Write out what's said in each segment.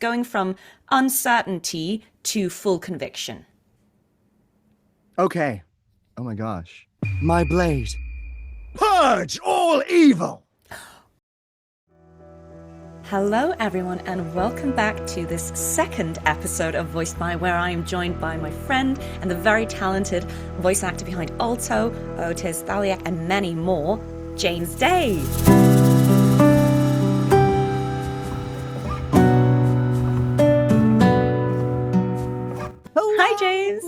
going from uncertainty to full conviction. Okay. Oh my gosh. My blade. Purge all evil! Hello, everyone, and welcome back to this second episode of Voiced By, where I am joined by my friend and the very talented voice actor behind Aalto, Otis, Thaliak, and many more, James Day. Hello! Hi, James.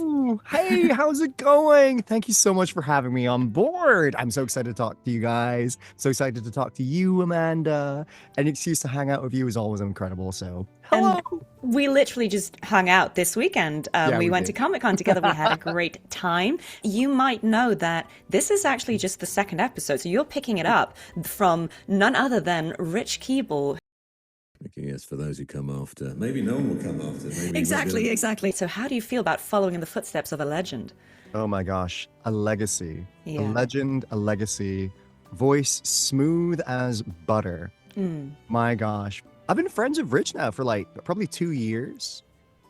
Hey, how's it going? Thank you so much for having me on board. I'm so excited to talk to you guys. So excited to talk to you, Amanda. An excuse to hang out with you is always incredible. So, hello. And we literally just hung out this weekend. We went to Comic-Con together. We had a great time. You might know that this is actually just the second episode. So you're picking it up from none other than Rich Keeble. Yes, for those who come after. Maybe no one will come after. Maybe Exactly. So how do you feel about following in the footsteps of a legend? Oh my gosh, a legacy. Yeah. A legend, a legacy. Voice smooth as butter. My gosh. I've been friends with Rich now for like probably 2 years.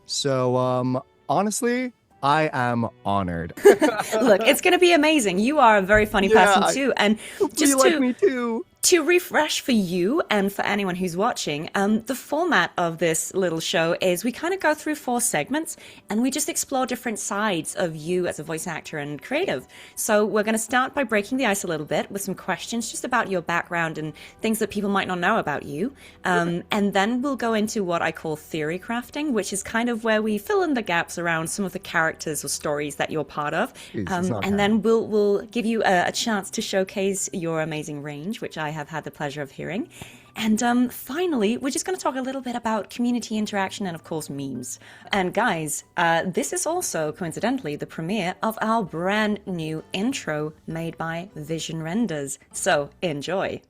So honestly, I am honored. Look, it's going to be amazing. You are a very funny person too. And just like me too. To refresh for you and for anyone who's watching, the format of this little show is we kind of go through 4 segments and we just explore different sides of you as a voice actor and creative. So we're going to start by breaking the ice a little bit with some questions just about your background and things that people might not know about you. And then we'll go into what I call theory crafting, which is kind of where we fill in the gaps around some of the characters or stories that you're part of. And then we'll give you a chance to showcase your amazing range, which I have had the pleasure of hearing. And finally, we're just going to talk a little bit about community interaction and, of course, memes. And guys, this is also, coincidentally, the premiere of our brand new intro made by Vision Renders. So, enjoy.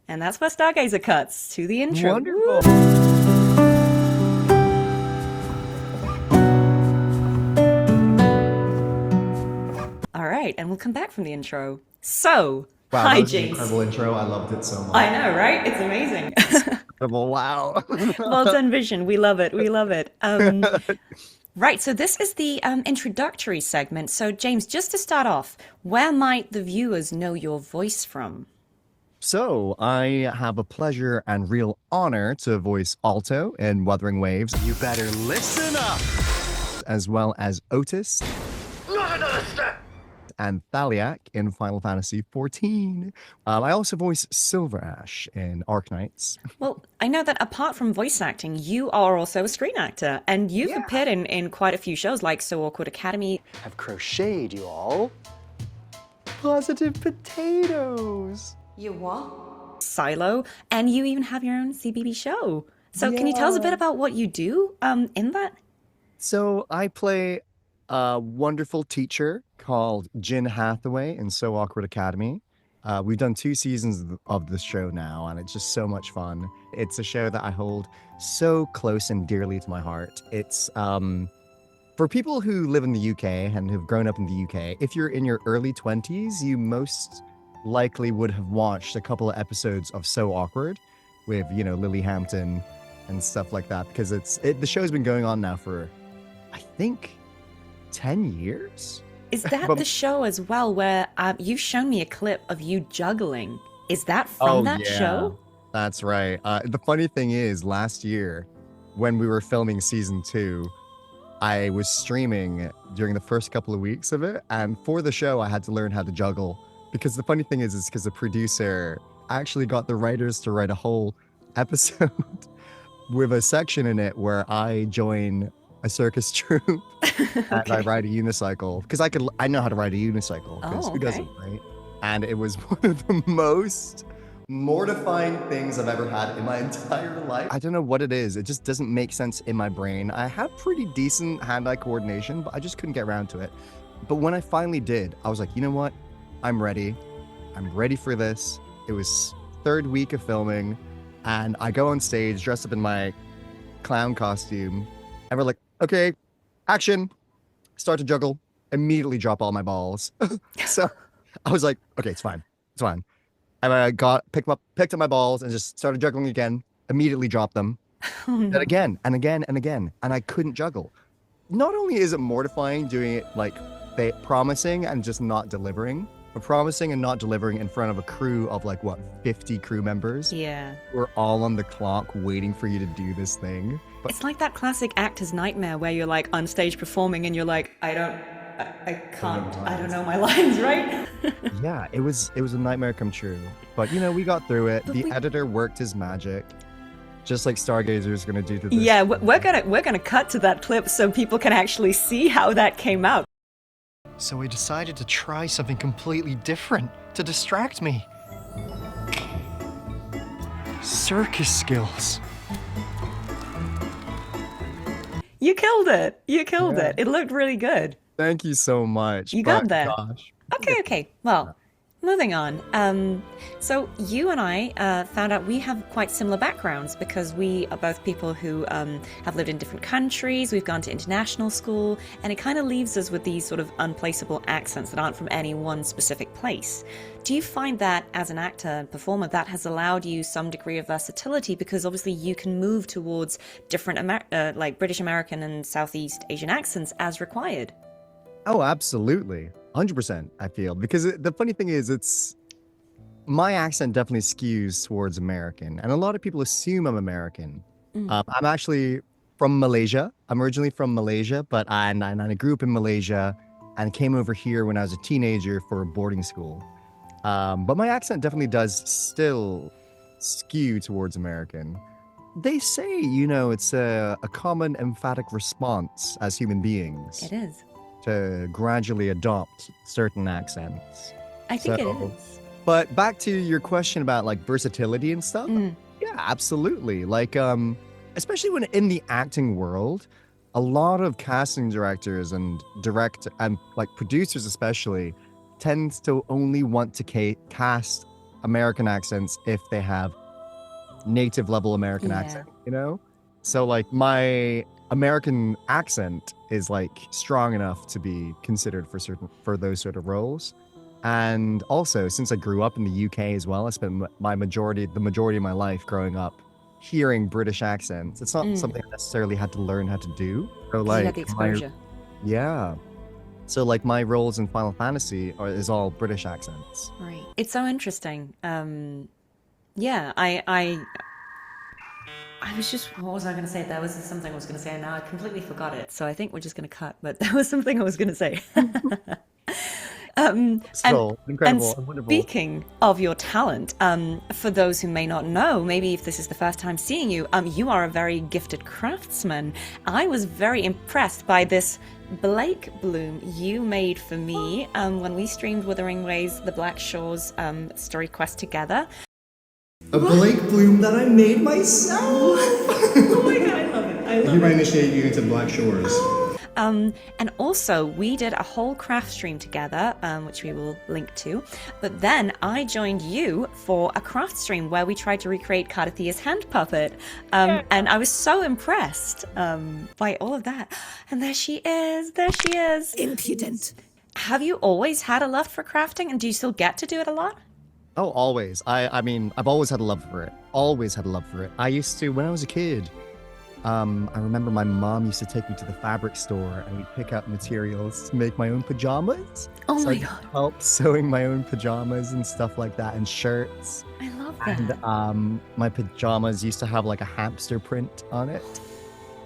And that's where Stargazer cuts to the intro. Wonderful. All right, and we'll come back from the intro. So, Wow, hi, that was an James. incredible intro. I loved it so much. I know, right? It's amazing. Wow. Well done, Vision. We love it. Right, so this is the introductory segment. So, James, just to start off, where might the viewers know your voice from? So, I have a pleasure and real honor to voice Aalto in Wuthering Waves. You better listen up! As well as Otis. Not another step! And Thaliak in Final Fantasy XIV. I also voice Silver Ash in Arknights. Well, I know that apart from voice acting, you are also a screen actor, and you've appeared in quite a few shows like So Awkward Academy. I've crocheted you all. Positive potatoes. You what? Silo, and you even have your own CBB show. So can you tell us a bit about what you do in that? So I play a wonderful teacher called Jin Hathaway in So Awkward Academy. We've done 2 seasons of the show now, and it's just so much fun. It's a show that I hold so close and dearly to my heart. It's for people who live in the UK and who've grown up in the UK, if you're in your early 20s, you most likely would have watched a couple of episodes of So Awkward with, Lily Hampton and stuff like that, because the show's been going on now for, I think, 10 years. Is that the show as well where you've shown me a clip of you juggling? Is that from that show? That's right. The funny thing is, last year, when we were filming season 2, I was streaming during the first couple of weeks of it, and for the show, I had to learn how to juggle. Because the funny thing is because the producer actually got the writers to write a whole episode with a section in it where I join a circus troupe and I ride a unicycle. Because I know how to ride a unicycle. Because who doesn't, right? And it was one of the most mortifying things I've ever had in my entire life. I don't know what it is. It just doesn't make sense in my brain. I have pretty decent hand-eye coordination, but I just couldn't get around to it. But when I finally did, I was like, you know what? I'm ready. I'm ready for this. It was 3rd week of filming, and I go on stage dressed up in my clown costume, and we're like, okay, action. Start to juggle. Immediately drop all my balls. So I was like, okay, it's fine. And I picked up my balls and just started juggling again. immediately dropped them. Oh, Then no. again and again and again, and I couldn't juggle. Not only is it mortifying doing it like promising and just not delivering, but promising and not delivering in front of a crew of like what 50 crew members Yeah. who are all on the clock waiting for you to do this thing. But It's like that classic actor's nightmare where you're like on stage performing and you're like, I can't, I don't know my lines, right? yeah, it was a nightmare come true. But you know, we got through it. The editor worked his magic, just like Stargazer's gonna do to this. Yeah, we're gonna cut to that clip so people can actually see how that came out. So I decided to try something completely different to distract me. Circus skills. You killed it. You killed Yeah. it. It looked really good. Thank you so much. You got but there. Gosh, Okay. Well, moving on. So you and I found out we have quite similar backgrounds because we are both people who have lived in different countries. We've gone to international school, and it kind of leaves us with these sort of unplaceable accents that aren't from any one specific place. Do you find that as an actor and performer, that has allowed you some degree of versatility because obviously you can move towards different like British American and Southeast Asian accents as required? Oh, absolutely. 100%, I feel. Because the funny thing is, my accent definitely skews towards American. And a lot of people assume I'm American. I'm actually from Malaysia. I'm originally from Malaysia, but I grew up in Malaysia and came over here when I was a teenager for boarding school. But my accent definitely does still skew towards American. They say, you know, it's a common emphatic response as human beings It is. to gradually adopt certain accents. I think So- it is. But back to your question about like versatility and stuff. Yeah, absolutely. Like, especially when in the acting world, a lot of casting directors and like producers especially tends to only want to cast American accents if they have native level American Yeah. accent, you know? So like my American accent is like strong enough to be considered for those sort of roles. And also, since I grew up in the UK as well, I spent the majority of my life growing up hearing British accents. It's not something I necessarily had to learn how to do. So 'Cause you like had the exposure. yeah. So like my roles in Final Fantasy is all British accents. Right. It's so interesting. Yeah, I was just, what was I going to say? There was something I was going to say, and now I completely forgot it. So I think we're just going to cut, but there was something I was going to say. So incredible and and wonderful. speaking of your talent, for those who may not know, maybe if this is the first time seeing you, you are a very gifted craftsman. I was very impressed by this Blake bloom you made for me when we streamed Wuthering Waves, the Black Shores story quest together. A Blake bloom that I made myself! Oh my god, I love it. I love Hereby initiate you into Black Shores. And also, we did a whole craft stream together, which we will link to. But then I joined you for a craft stream where we tried to recreate Cardathia's hand puppet. And I was so impressed by all of that. And there she is. There she is. Impudent. Have you always had a love for crafting? And do you still get to do it a lot? Oh, always. I mean, I've always had a love for it. Always had a love for it. I used to, when I was a kid, I remember my mom used to take me to the fabric store and we'd pick out materials to make my own pajamas. Oh So my I'd god. help sewing my own pajamas and stuff like that, and shirts. I love that. And my pajamas used to have like a hamster print on it.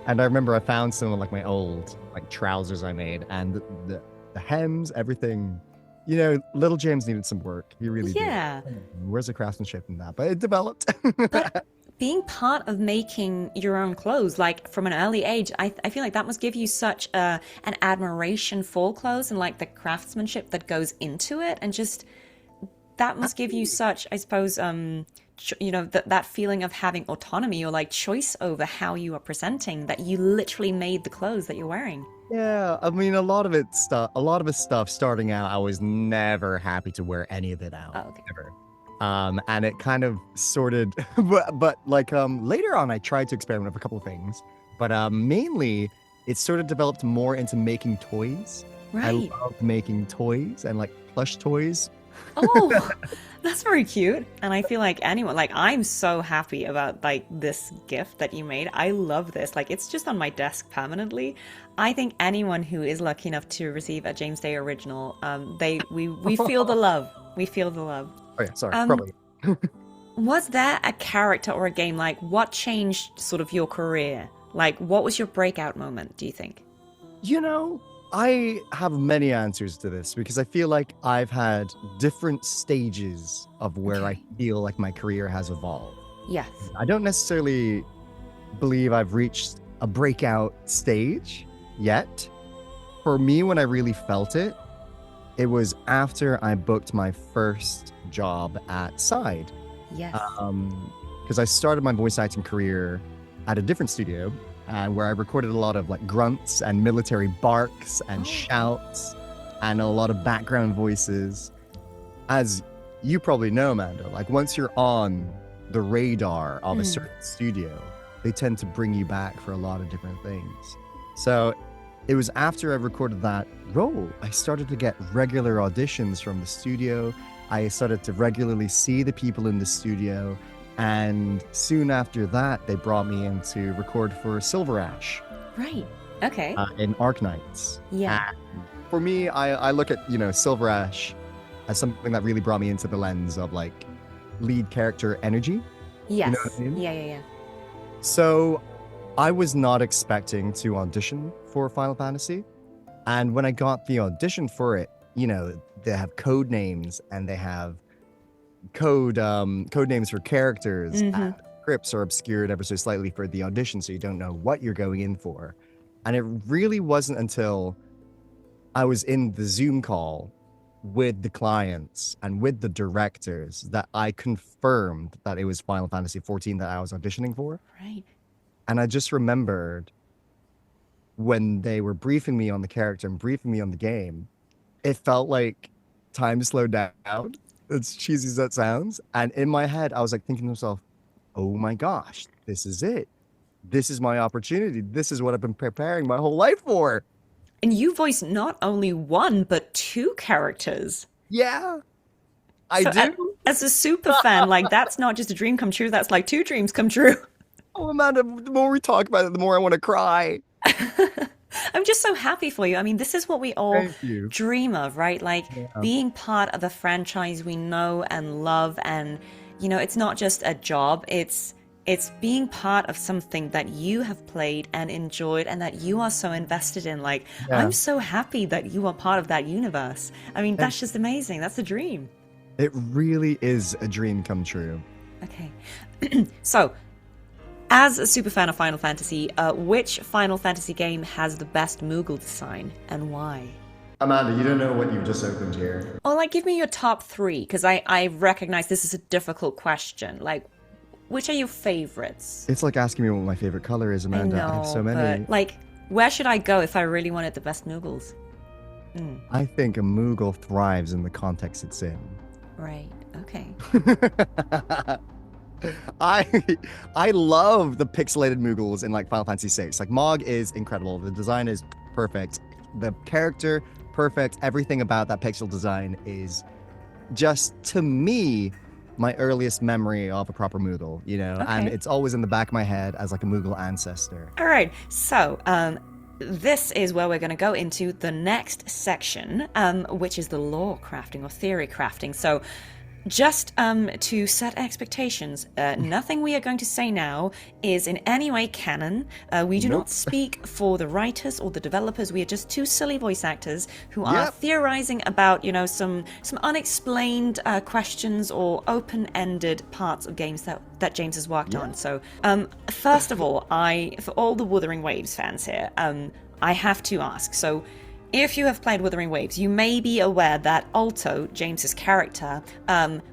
And I remember I found some of like my old like trousers I made, and the hems, everything. You know, little James needed some work. He really Yeah. did. Where's the craftsmanship in that? But it developed. But being part of making your own clothes, like from an early age, I feel like that must give you such an admiration for clothes and like the craftsmanship that goes into it, and just that must give you such, I suppose, you know, that feeling of having autonomy or like choice over how you are presenting, that you literally made the clothes that you're wearing. Yeah, I mean, a lot of it stuff starting out, I was never happy to wear any of it out. Oh, okay. Ever. And it kind of sorted, but like later on, I tried to experiment with a couple of things, but mainly it sort of developed more into making toys. I Right. loved making toys and like plush toys Oh, that's very cute. And I feel like anyone, like, I'm so happy about like this gift that you made. I love this. Like, it's just on my desk permanently. I think anyone who is lucky enough to receive a James Day original, we feel the love. We feel the love. Oh yeah, sorry, Um, probably. was there a character or a game, like, what changed sort of your career? Like, what was your breakout moment, do you think? You know, I have many answers to this because I feel like I've had different stages of where I Okay. feel like my career has evolved. Yes. I don't necessarily believe I've reached a breakout stage yet. For me, when I really felt it, it was after I booked my first job at Side. Yes. Because I started my voice acting career at a different studio where I recorded a lot of like grunts and military barks and shouts and a lot of background voices. As you probably know, Amanda, like once you're on the radar of a certain studio, they tend to bring you back for a lot of different things. So it was after I recorded that role, I started to get regular auditions from the studio. I started to regularly see the people in the studio. And soon after that, they brought me in to record for Silver Ash Right. Okay. in Arknights. Yeah. And for me, I look at, Silver Ash as something that really brought me into the lens of like lead character energy. Yes. know what I mean? Yeah. So I was not expecting to audition for Final Fantasy. And when I got the audition for it, they have code names and they have code names for characters and scripts are obscured ever so slightly for the audition, so you don't know what you're going in for. And it really wasn't until I was in the Zoom call with the clients and with the directors that I confirmed that it was Final Fantasy XIV that I was auditioning for. Right. And I just remembered when they were briefing me on the character and briefing me on the game, it felt like time slowed down. As cheesy as that sounds. And in my head, I was like thinking to myself, oh my gosh, this is it. This is my opportunity. This is what I've been preparing my whole life for. And you voiced not only one, but two characters. Yeah, I So do. as a super fan, like, that's not just a dream come true, that's like two dreams come true. Oh, Amanda, the more we talk about it, the more I want to cry. I'm just so happy for you. I mean, this is what we all Thank you. dream of, right? Like being part of a franchise we know and love, and it's not just a job. It's being part of something that you have played and enjoyed and that you are so invested in. Like, I'm so happy that you are part of that universe. I mean, that's just amazing. That's a dream. It really is a dream come true. Okay. So, as a super fan of Final Fantasy, which Final Fantasy game has the best Moogle design and why? Amanda, you don't know what you've just opened here. Or like, give me your top three, because I recognize this is a difficult question. Like, which are your favorites? It's like asking me what my favorite color is, Amanda. I know, I have so many. but like, where should I go if I really wanted the best Moogles? I think a Moogle thrives in the context it's in. Right. Okay. I love the pixelated Moogles in like Final Fantasy VI. Like Mog is incredible. The design is perfect. The character, perfect. Everything about that pixel design is just, to me, my earliest memory of a proper Moogle, and Okay. it's always in the back of my head as like a Moogle ancestor. All right. So, this is where we're going to go into the next section, which is the lore crafting or theory crafting. So, just to set expectations, nothing we are going to say now is in any way canon. We do not speak for the writers or the developers. We are just two silly voice actors who are theorizing about, some unexplained questions or open-ended parts of games that James has worked on. So, first of all, for all the Wuthering Waves fans here, I have to ask. So, if you have played Wuthering Waves, you may be aware that Aalto, James's character,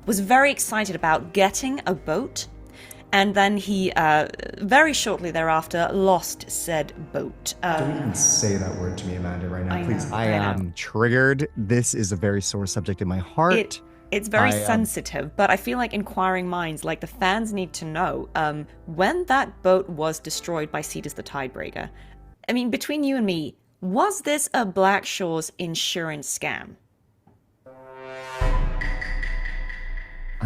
was very excited about getting a boat, and then he very shortly thereafter lost said boat. Don't even say that word to me, Amanda, right now, I please. know, I I know. am triggered. This is a very sore subject in my heart. It's very sensitive, but I feel like inquiring minds, like the fans, need to know when that boat was destroyed by Cetus the Tidebreaker. I mean, between you and me, was this a Black Shore's insurance scam?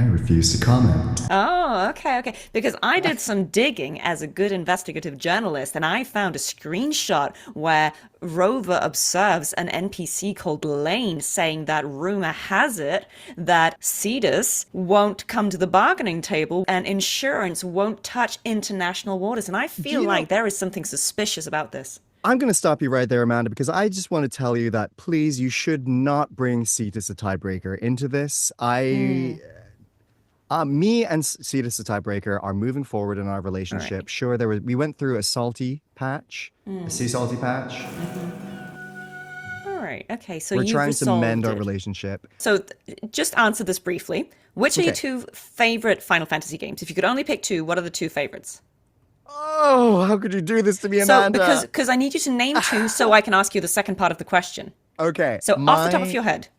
I refuse to comment. Oh, okay. Because I did some digging as a good investigative journalist, and I found a screenshot where Rover observes an NPC called Lane saying that rumor has it that Cetus won't come to the bargaining table and insurance won't touch international waters. And I feel like there is something suspicious about this. I'm going to stop you right there, Amanda, because I just want to tell you that, please, you should not bring Cetus a tiebreaker into this. Me and Cetus the tiebreaker are moving forward in our relationship. Right. Sure, we went through a salty patch, a sea salty patch. All right, okay, so we're trying to mend our relationship. So just answer this briefly. Which are your two favorite Final Fantasy games? If you could only pick two, what are the two favorites? Oh, how could you do this to me, Amanda? So because I need you to name two, so I can ask you the second part of the question. Okay. So off the top of your head,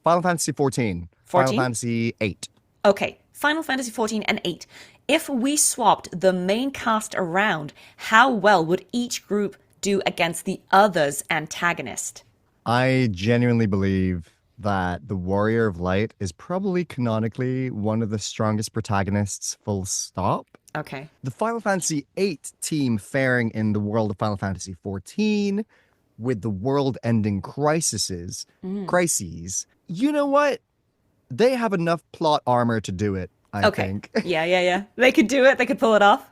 Final Fantasy XIV. Final Fantasy VIII. Okay. Final Fantasy XIV and 8. If we swapped the main cast around, how well would each group do against the other's antagonist? I genuinely believe that the Warrior of Light is probably canonically one of the strongest protagonists, full stop. Okay. The Final Fantasy VIII team faring in the world of Final Fantasy XIV with the world-ending crises, you know what? They have enough plot armor to do it, I think. Yeah. They could do it. They could pull it off.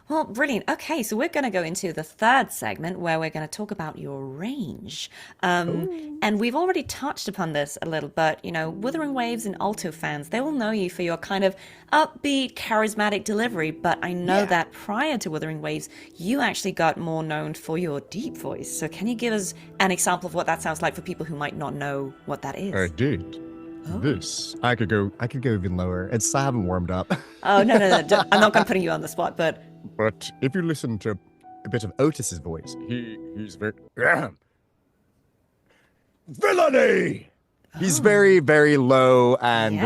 Well, brilliant. Okay, so we're going to go into the third segment where we're going to talk about your range. And we've already touched upon this a little, but, Wuthering Waves and Aalto fans, they will know you for your kind of upbeat, charismatic delivery. But I know that prior to Wuthering Waves, you actually got more known for your deep voice. So can you give us an example of what that sounds like for people who might not know what that is? I did. This. I could go even lower. I haven't warmed up. Oh, no. I'm not going to put you on the spot, but... But if you listen to a bit of Otis's voice, he's very... Villainy! He's very, very low and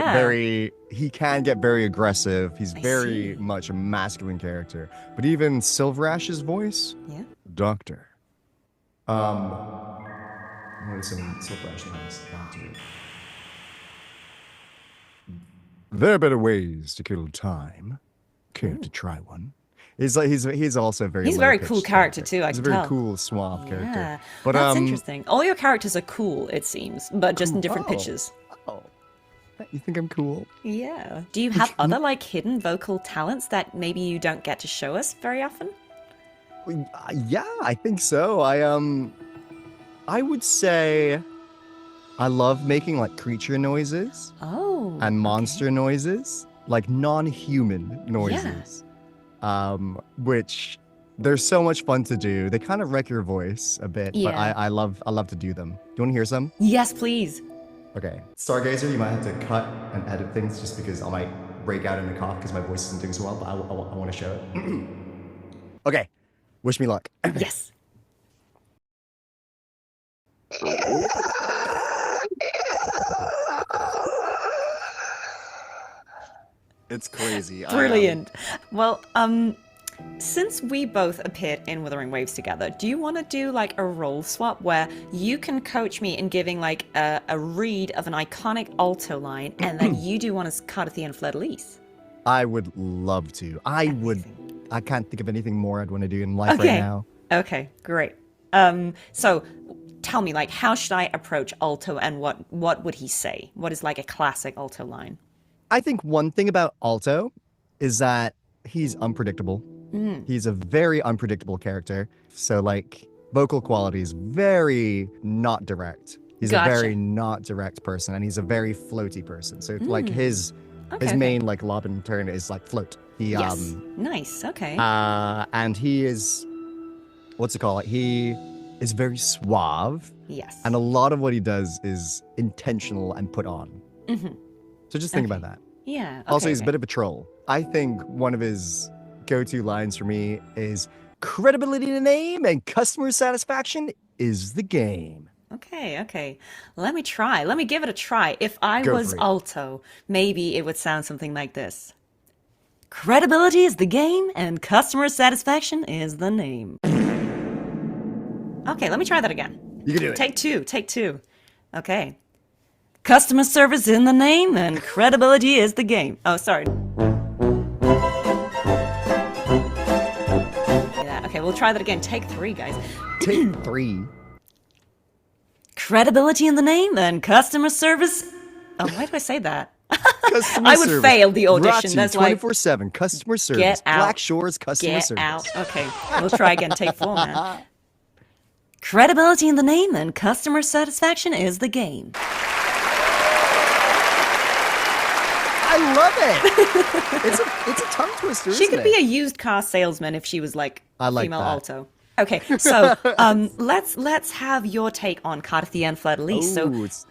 he can get very aggressive. He's very much a masculine character. But even Silverash's voice? Yeah. Doctor. What are some Silverash names? Doctor. There are better ways to kill time. Care to try one? He's also very. He's a very cool character too. He's a very cool, suave character. But that's interesting. All your characters are cool, it seems, but just in different pitches. Oh, you think I'm cool? Yeah. Do you have other hidden vocal talents that maybe you don't get to show us very often? Yeah, I think so. I would say I love making creature noises. Oh. And monster noises, non-human noises. Yeah. Which they're so much fun to do. They kind of wreck your voice a bit, but I love to do them. Do you want to hear some? Yes, please. Okay. Stargazer, you might have to cut and edit things just because I might break out in a cough because my voice isn't doing so well, but I want to show it. Okay. Wish me luck. Yes. It's crazy. Brilliant. Well, since we both appeared in Wuthering Waves together, do you want to do a role swap where you can coach me in giving a read of an iconic alto line and then you do one as Cardathia and Fleur-de-Lis? I would love to. I can't think of anything more I'd want to do in life right now. Okay, great. So tell me, how should I approach alto and what would he say? What is a classic alto line? I think one thing about Aalto is that he's unpredictable. He's a very unpredictable character. So vocal qualities, very not direct. He's a very not direct person, and he's a very floaty person. So his main lob and turn is float. Nice. Okay. And he is, he is very suave. Yes. And a lot of what he does is intentional and put on. So just think about that. Yeah. Okay, also, he's a bit of a troll. I think one of his go-to lines for me is credibility in the name and customer satisfaction is the game. Okay. Let me try. Let me give it a try. If I was Aalto, maybe it would sound something like this. Credibility is the game and customer satisfaction is the name. Okay, let me try that again. You can do it. Take two. Okay. Customer service in the name and credibility is the game. Oh, sorry. Yeah, okay, we'll try that again. Take 3, guys. Take 3. Credibility in the name and customer service. Oh, why do I say that? Customer I would service. fail the audition. Brought to you That's like 24/7 customer service. Get out. Black Shores customer get service. out. Okay, we'll try again. Take 4, man. Credibility in the name and customer satisfaction is the game. I love it. It's a tongue twister. She isn't could it? be a used car salesman if she was like I like female that. alto. Okay, so let's have your take on Carthy and Fleur de Lis. So Ooh, it's-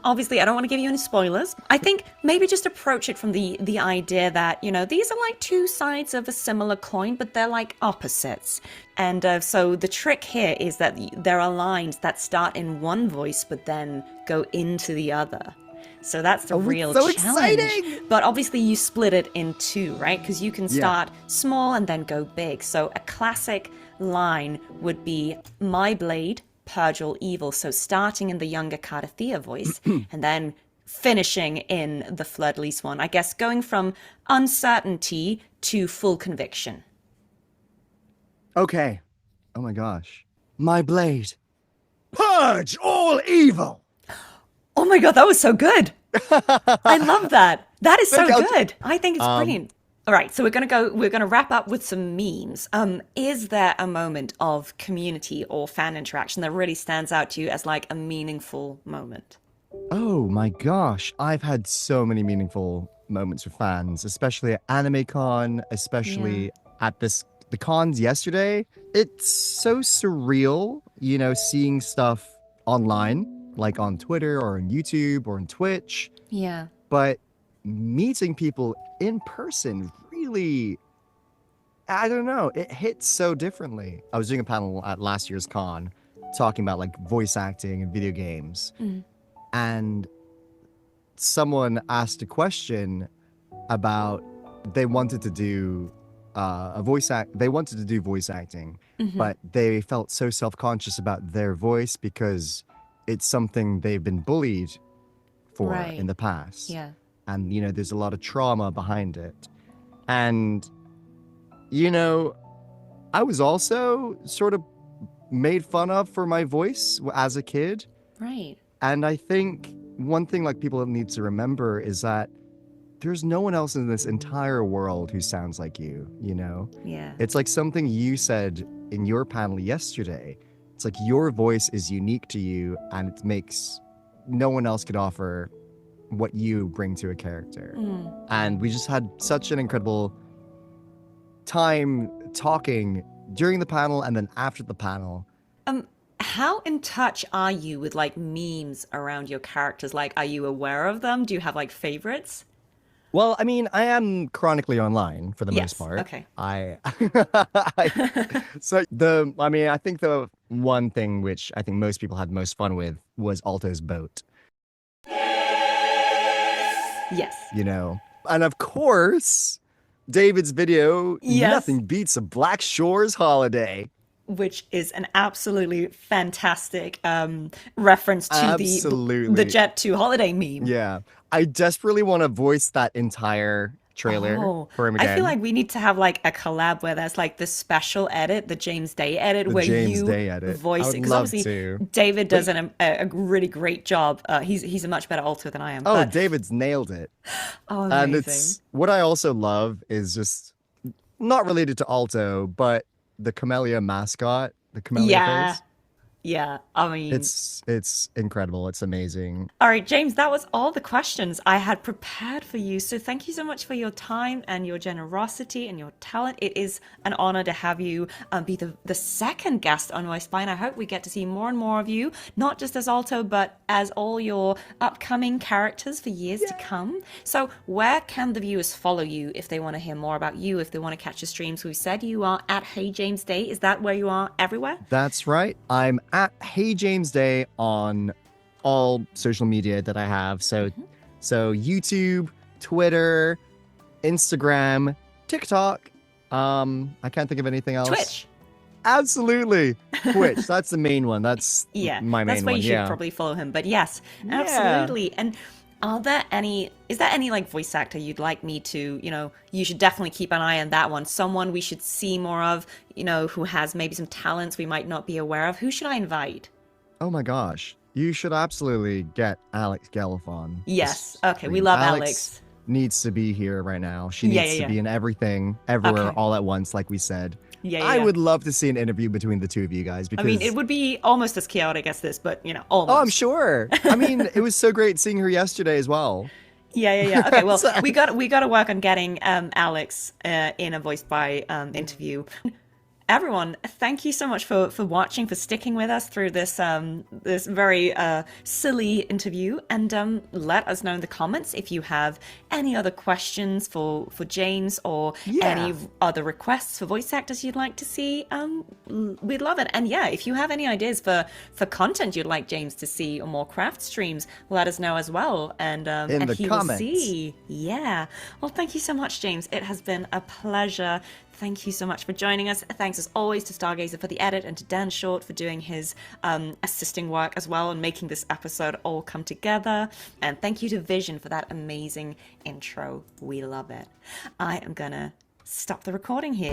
obviously, I don't want to give you any spoilers. I think maybe just approach it from the idea that, you know, these are like 2 sides of a similar coin, but they're like opposites. And so the trick here is that there are lines that start in one voice, but then go into the other. So that's the real so challenge. exciting! But obviously you split it in 2, right? Because you can Yeah. start small and then go big. So a classic line would be, my blade, purge all evil. So starting in the younger Cardathia voice and then finishing in the Fleur de Lis one. I guess going from uncertainty to full conviction. Okay. Oh my gosh. My blade. Purge all evil. Oh my god, that was so good. I love that. That is so Look, I'll- good. I think it's brilliant. All right, so we're gonna wrap up with some memes. Is there a moment of community or fan interaction that really stands out to you as like a meaningful moment? Oh my gosh. I've had so many meaningful moments with fans, especially at AnimeCon, especially at the cons yesterday. It's so surreal, you know, seeing stuff online, like on Twitter or on YouTube or on Twitch. Yeah. But meeting people in person really, I don't know, it hits so differently. I was doing a panel at last year's con talking about like voice acting and video games, and someone asked a question about they wanted to do they wanted to do voice acting, but they felt so self-conscious about their voice because it's something they've been bullied for Right. in the past. Yeah. And, you know, there's a lot of trauma behind it. And, you know, I was also sort of made fun of for my voice as a kid. Right. And I think one thing like people need to remember is that there's no one else in this entire world who sounds like you, you know? Yeah. It's like something you said in your panel yesterday. It's like your voice is unique to you and it makes no one else could offer what you bring to a character. And we just had such an incredible time talking during the panel and then after the panel. How in touch are you with like memes around your characters? Like, are you aware of them? Do you have like favorites? Well, I mean, I am chronically online for the Yes, most part. okay. I think the one thing which I think most people had most fun with was Aalto's boat, Yes. you know. And of course, David's video, Yes. Nothing Beats a Black Shores Holiday. Which is an absolutely fantastic reference to Absolutely. the Jet 2 holiday meme. Yeah. I desperately want to voice that entire trailer for him again. I feel like we need to have like a collab where there's like the special edit, the James Day edit, The where James you Day edit. voice I it. would 'Cause love obviously to. David does a really great job. He's a much better alto than I am. Oh, but, David's nailed it. oh, And amazing. it's what I also love is just not related to Aalto, but the Camellia mascot, the Camellia Yeah. face. Yeah, I mean, It's incredible. It's amazing. all right, James, that was all the questions I had prepared for you. So thank you so much for your time and your generosity and your talent. It is an honor to have you be the second guest on My Spine. I hope we get to see more and more of you, not just as Alto, but as all your upcoming characters for years to come. So where can the viewers follow you if they want to hear more about you, if they want to catch your streams? We said you are at Hey James Day. Is that where you are everywhere? That's right. I'm at Hey James Day on all social media that I have. So YouTube, Twitter, Instagram, TikTok. I can't think of anything else. Twitch. Absolutely. Twitch, that's the main one. That's Yeah, my main that's where one. you should Yeah. probably follow him. But yes, Yeah. absolutely. And is there any like voice actor you'd like me to, you should definitely keep an eye on that one. Someone we should see more of, who has maybe some talents we might not be aware of. Who should I invite? Oh my gosh. You should absolutely get Alex Gelliff on. Yes. the Okay, we stream. love Alex. Needs to be here right now. She Yeah, needs yeah, to be yeah. in everything, everywhere, Okay. all at once, like we said. Yeah, I yeah. would love to see an interview between the two of you guys because I mean, it would be almost as chaotic as this, but almost. Oh, I'm sure. I mean, it was so great seeing her yesterday as well. Yeah. Okay, well, we got to work on getting Alex in a voiced by interview. Everyone, thank you so much for watching, for sticking with us through this this very silly interview, and let us know in the comments if you have any other questions for James or any other requests for voice actors you'd like to see. We'd love it. And yeah, if you have any ideas for content you'd like James to see or more craft streams, let us know as well. And In the he comments. will see. Yeah. Well, thank you so much, James. It has been a pleasure. Thank you so much for joining us. Thanks as always to Stargazer for the edit and to Dan Short for doing his assisting work as well and making this episode all come together. And thank you to Vision for that amazing intro. We love it. I am gonna stop the recording here.